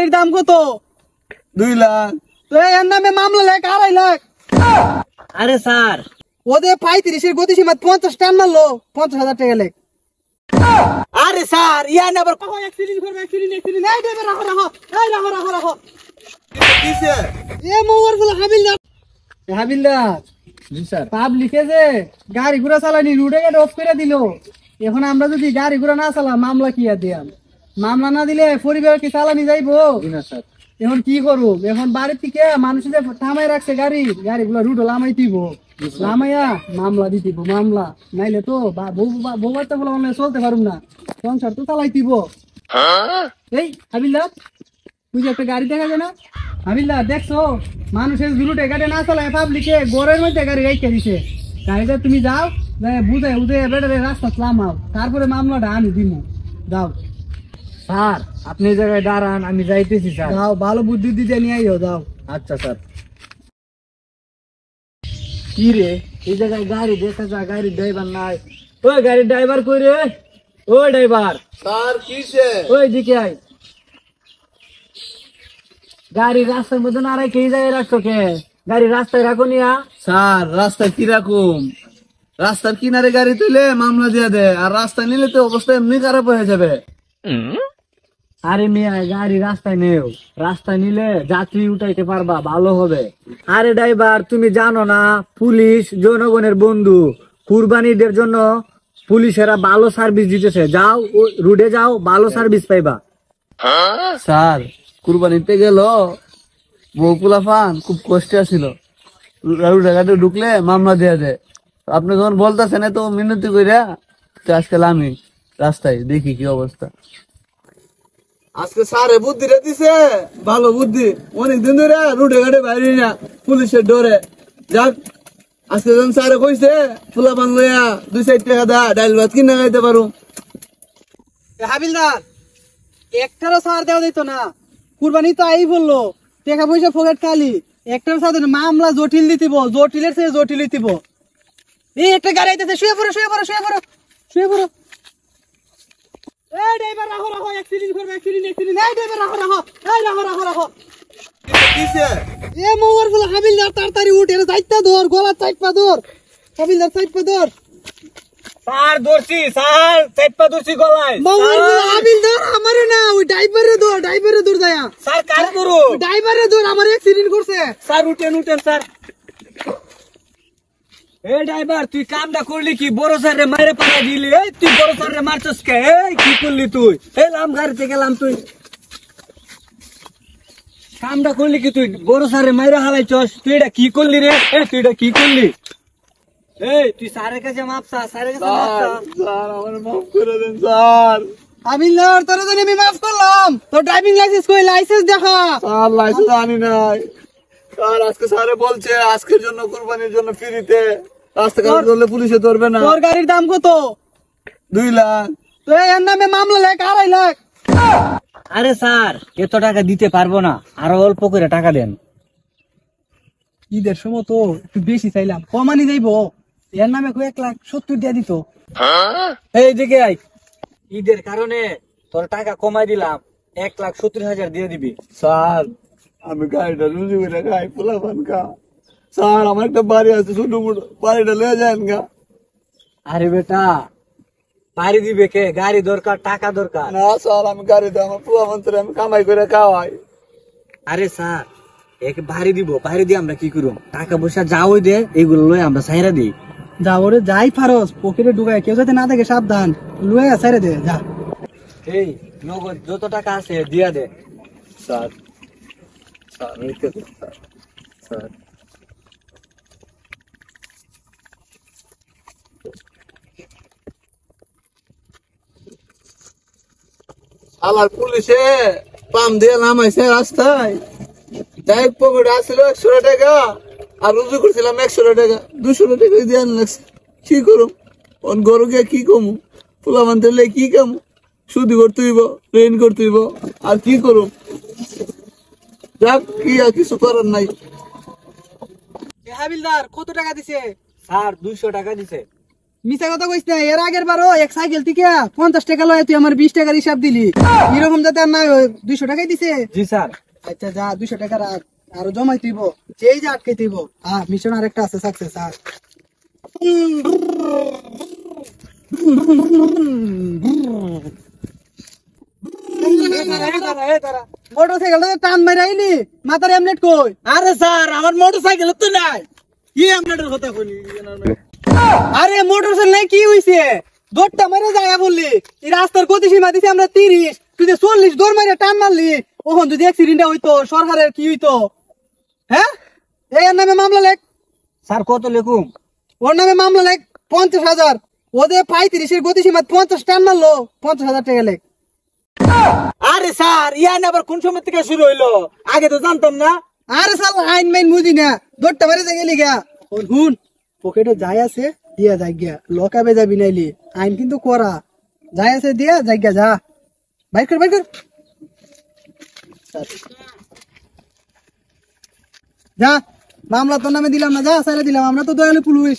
গাড়ির দাম কত? 2 লাখ। তো এর নামে মামলা লেখ 2.5 লাখ। আরে স্যার ওদের 35 এর গতিসীমা 50 টান মারলো 50,000 টাকা লেখ। আরে স্যার ইয়ান আবার অ্যাক্সিডেন্ট করবে অ্যাক্সিডেন্ট এই ড্রাইভার রাখো রাখো এই রাখো কিসে? এ মোবাইল গুলো হাবিলদার জি স্যার। পাবলিকে যে গাড়ি ঘোড়া চালানি রুটে গেটে অফ করে দিল। এখন আমরা যদি গাড়ি ঘোড়া না চালাম মামলা কি আর দিয়াম? মামলা না দিলে পরিবার কি চালানি যাইবো? না স্যার। এখন কি করব? এখন বাড়ির থেকে মানুষ যে থামাই রাখছে গাড়িগুলো রুট লামাই দিব, লামাইয়া মামলা দিতিব। মামলা নাইলে তো বউ বাচ্চা গুলো অনলাইনে চলতে পারুম না, সংসার তো চালাই দিব। এই হাবিলদার, তুই যে একটা গাড়ি দেখা যায় না? হাবিলদার দেখছো মানুষের রুটে গাড়ি না চালায় পাবলিকে গড়ের মধ্যে গাড়ি রাইখা দিছে। গাড়িটা তুমি যাও, বুঝে বুঝে বেটারে রাস্তা লামাও, তারপরে মামলাটা আমি দিব। যাও স্যার আপনি এই জায়গায় দাঁড়ান, আমি যাইতেছি স্যার। যাও, ভালো বুদ্ধি দিতে নিয়ে আইও। যাও। আচ্ছা স্যার। কি রে এই জায়গায় গাড়ি দেখা যায়, গাড়ির ড্রাইভার নাই। ওই গাড়ির ড্রাইভার কই রে? ওই ড্রাইভার স্যার কিসে? ওই দিকে আয়। গাড়ি রাস্তার মধ্যে না রাখে এই জায়গায় রাখছো কে? গাড়ি রাস্তায় রাখো নিয়া। স্যার রাস্তা কিরকম? রাস্তার কিনারে গাড়ি তুলে মামলা দিয়ে দে, আর রাস্তা নিলে তো অবস্থা এমনি খারাপ হয়ে যাবে। আরে মিয়া গাড়ি রাস্তায় নেও, রাস্তায় নিলে যাত্রী উঠাইতে পারবা, ভালো হবে। আরে ড্রাইভার তুমি জানো না পুলিশ জনগণের বন্ধু, কুরবানিদের জন্য পুলিশেরা ভালো সার্ভিস দিতেছে। যাও রুটে যাও, ভালো সার্ভিস পাইবা। স্যার কুরবানিতে গেল বউ পোলাপান খুব কষ্টে আছিল, জায়গাতে ঢুকলে মামলা দিয়ে দেয়। আপনি যখন বলতেছেন তো মিনতি কইরা তো আজকাল আমি রাস্তায় দেখি কি অবস্থা। আজকে স্যারে বুদ্ধিটা দিছে, ভালো বুদ্ধি। অনেকদিন ধরে রুটে ঘাটে বাইরে না পুলিশের ডরে। যাক আজকে যখন স্যারে কইছে পোলাপান লইয়া 2-4 টাকা দা ডাইল ভাত কিনে খাইতে পারো। হাবিলদার, একটারও সার দেওয়া দিত না। কুরবানি তো আই বললো, টাকা পয়সা ফকেট খালি। একটারও সার দিত না। মামলা জটিল দিতিব, জটিলের চেয়ে জটিল দিতিব। এই একটা গাড়ি আইতেছে, শুয়ে পড়ো শুয়ে পড়ো শুয়ে পড়ো শুয়ে পড়ো। এই ড্রাইভার রাখো রাখো, অ্যাক্সিডেন্ট করবে অ্যাক্সিডেন্ট এই ড্রাইভার রাখো রাখো এই রাখো। কিসে? এ মোবাইল গুলো হাবিলদার তাড়াতাড়ি উঠ, এর সাইডটা ধর, গলা সাইডটা ধর। হাবিলদার সাইডটা ধর। স্যার ধরছি, স্যার চাইপা ধরছি গলায়। মোবাইল গুলো হাবিলদার আমারে না, ওই ড্রাইভারে ধর যায়া। স্যার কাজ করো। ড্রাইভারে ধর, আমার অ্যাক্সিডেন্ট করছে। স্যার উঠেন স্যার। এই ড্রাইভার তুই কামটা করলি কি? বড় স্যারে মারে পাড়া দিলি। এই তুই বড় স্যারে মারছস কে? এই কি করলি তুই? এই লাম গাড়িতে গেলাম, তুই কামটা করলি কি? তুই বড় স্যারে মাইরা হালাইছস। তুই এটা কি করলি রে? তুই এটা কি করলি? এই তুই স্যারের কাছে মাপ চা, স্যারের কাছে মাপ চা। স্যার আমার মাফ করে দেন স্যার। হাবিলদার তোর জন্য আমি মাফ করলাম। তোর ড্রাইভিং লাইসেন্স কই? লাইসেন্স দেখা। স্যার লাইসেন্স আনি নাই স্যার। আজকে স্যারে বলছে আজকের জন্য কুরবানির জন্য ফ্রিতে রাস্তাঘাট ধরলে পুলিশে ধরবে না। তোর গাড়ির দাম কত? 2 লাখ। তো এর নামে মামলা লেখ 2.5 লাখ। আরে স্যার এত টাকা দিতে পারবো না, আরো অল্প করে টাকা দেন। ঈদের সময় তো একটু বেশি চাইলাম, কমানি যাইবো। এর নামে 1,70,000 দিয়ে দিত। এই দিকে আই। ঈদের কারণে তোর টাকা কমাই দিলাম, 1,70,000 দিয়ে দিবি। স্যার আমি গাড়িটা রুজি করে খাই পোলাপান খা। স্যার আমার একটা বাড়ি আছে ছোট মোটো, বাড়িটা লয়ে যান গা। আরে বেটা বাড়ি দিবে কে? গাড়ি দরকার, টাকা দরকার। না স্যার আমি গাড়িতে আমার পোলাপান ছেড়ে আমি কামাই করে খাওয়াই। আরে স্যার এক বাড়ি দিব, বাড়ি দিয়ে আমরা কি করব? টাকা পয়সা যাও দে, এগুলো লয়ে আমরা সাইরা দিই। যা ওরে যাই ফারস পকেটে ঢুকায়, কেউ যাতে না দেখে সাবধান। লুয়ে ছেড়ে দে যা। এই নগদ যত টাকা আছে দিয়া দে। স্যার স্যার রেখে দিন স্যার। স্যার আলার পুলিশে পাম দিয়ে নামাইছে রাস্তায়। যাই পকেটে আসছিল 100 টাকা, আর রুজু করছিলাম 100 টাকা, 200 টাকা দিয়ে আনলাম। কি করুম গরু গিয়ে কি কমু? পোলা মানতে কি কামু? শুধু করতে হইব, ট্রেন করতে হইব, আর কি করুম? যাক কি আর কিছু করার নাই। হাবিলদার কত টাকা দিছে? স্যার 200 টাকা দিছে। মিছা কথা কইস না, এর আগের বারও এক সাইকেল থেকে 50 টাকা লয়, তুই আমার 20 টাকার হিসাব দিলি। এরকম যাতে আর না হয়, 200 টাকাই দিছে। জি স্যার। আচ্ছা যা, 200 টাকা রাখ, আরো জমাই তুইব, যেই যা আটকে তুইব। মিশন আরেকটা আছে, সাকসেস। মোটর সাইকেলটা টান মারি আইলি, মাথার এমলেট কই? আরে স্যার আমার মোটরসাইকেল তো নাই, কি আপনাদের কথা বলি। আরে মোটর সাইকেল কি হইছে? দৌড়টা মারে যায় বললি, এই রাস্তার গতি সীমা দিছে আমরা 30, তুই যে 40 দৌড় মারে টান মারলি, ওখান যদি অ্যাক্সিডেন্ট হইতো সরকারের কি হইতো? হ্যাঁ, এর নামে মামলা লেখ। স্যার কত লেখুম? ওর নামে মামলা লেখ 50,000। ওদের 35-এর গতি সীমা 50 টান মারলো, 50,000 টাকা লেখ। আরে স্যার ইয়ান আবার কোন সময় থেকে শুরু হইলো, আগে তো জানতাম না। আরে সাল আইন মাইন বুঝি না, দৌড়টা মারে যায় গেলি গা। হুন পকেটে যাই আছে দিয়া যাই গিয়া, লকাবে যাবি নাইলি, আইন কিন্তু করা। যাই আছে দিয়া যাই গিয়া, যা বাইর কর, বাইর কর। যা, মামলা তোর নামে দিলাম না, যা সাইলে দিলাম, আমরা তো দয়ালু পুলিশ।